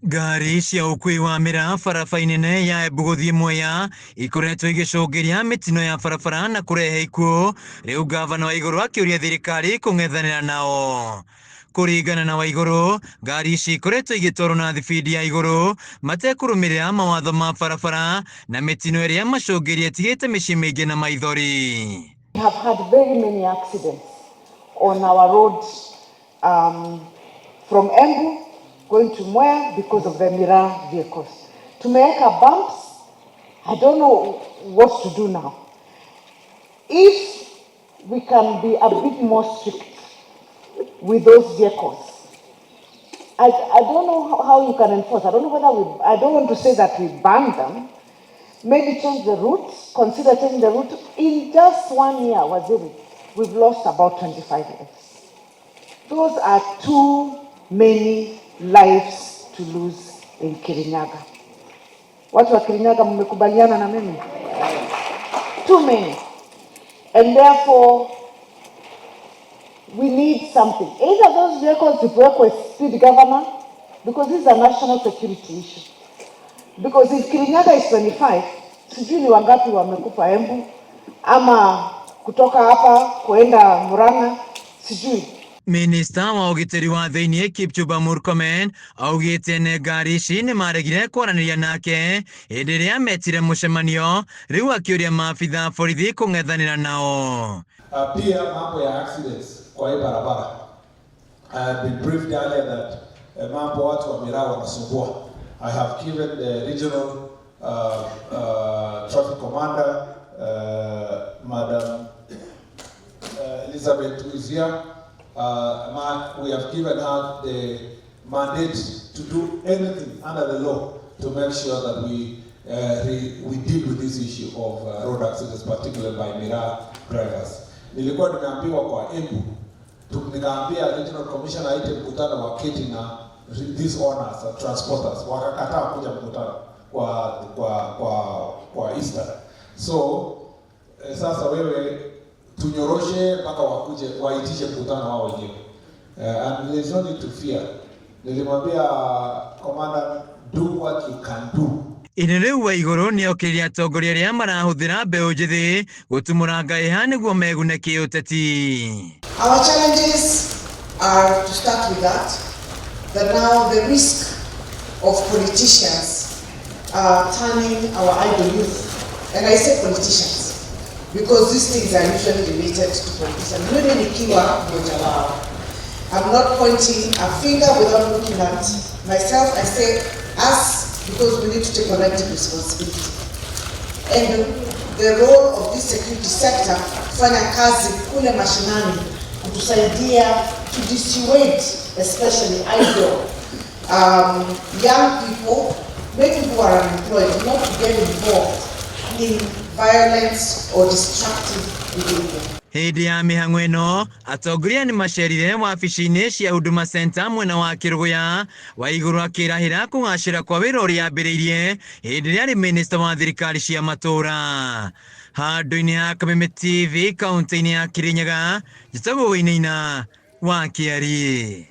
Ngari cia ukui wa mira barabara nene ya Buguthie Mwea ikoretwo igicungiria mitino ya barabara na kurehe ikuo, riu gavana Waiguru akiuria thirikari kung'ethanira nao. Kuringana na Waiguru, ngari ici ikoretwo igitwarwo na thibidi ya iguru matekurumirira mawatho ma barabara na mitino iria macungirie tigite micii mingi na maithori. We have had very many accidents on our road from Embu going to Mwea because of the Miraa vehicles. Tumeweka bumps. I don't know what to do now. If we can be a bit more strict with those vehicles, I don't know how you can enforce. I don't know whether I don't want to say that we ban them. Maybe change the route, consider changing the route. In just 1 year, Waziri, we've lost about 25 lives. Those are too many lives to lose in Kirinyaga. Watu wa Kirinyaga mmekubaliana na mimi? Too many. And therefore, we need something. Either those vehicles zipelekwe speed governor, because this is a national security issue. Because if Kirinyaga is 25, sijui ni wangapi wamekufa Embu, ama kutoka hapa kuenda Murang'a, sijui. Minista wa ugitiri wa thiini Kipchumba Murkomen augite ne ngari ici ni maregire kwaraniria nake hindi ria metire mucemanio, riu akiuria maabitha borithi kung'ethanira nao. Pia mambo ya accidents kwa hii barabara. I have been briefed earlier that mambo watu wa Miraa wanasumbua. I have given the regional traffic commander, Madam Elizabeth, who is here. We have given her the mandate to do anything under the law to make sure that we deal with this issue of road accidents, particularly by Miraa drivers. Nilikuwa nimeambiwa kwa Embu, nikaambia regional commissioner aite mkutano wa keti na these owners and transporters, wakakataa kuja mkutano kwa Easter. So sasa wewe tunyoroshe mpaka wakuje waitishe mkutano wao wenyewe. And there is no need to fear. Nilimwambia commander, do what you can do. Iniriu Waiguru ni okiriria atongoria aria marahuthira mbeu njithi gutumura ngaiha niguo megune kiuteti. Our challenges are, to start with that now the risk of politicians turning our idle youth, and I say politicians because these things are usually related to politicians. Mimi nikiwa mmoja wao. I'm not pointing a finger without looking at myself. I say us, because we need to take collective responsibility. And the role of this security sector, kufanya kazi kule mashinani, kutusaidia to dissuade, especially idle young people, maybe who are unemployed, not to get involved in violence or destructive behavior. Hindi ya mihang'o ino atongoria ni macerire wabici-ini cia Huduma Center mwena wa Kiruguya, Waiguru akirahira kung'acira kwa wira uria ambiriirie hindi ria ari minista wa thirikari cia matura. Handu-ini ha Kameme TV kaunti-ini ya Kirinyaga, njitagwo Wainaina wa Kiari.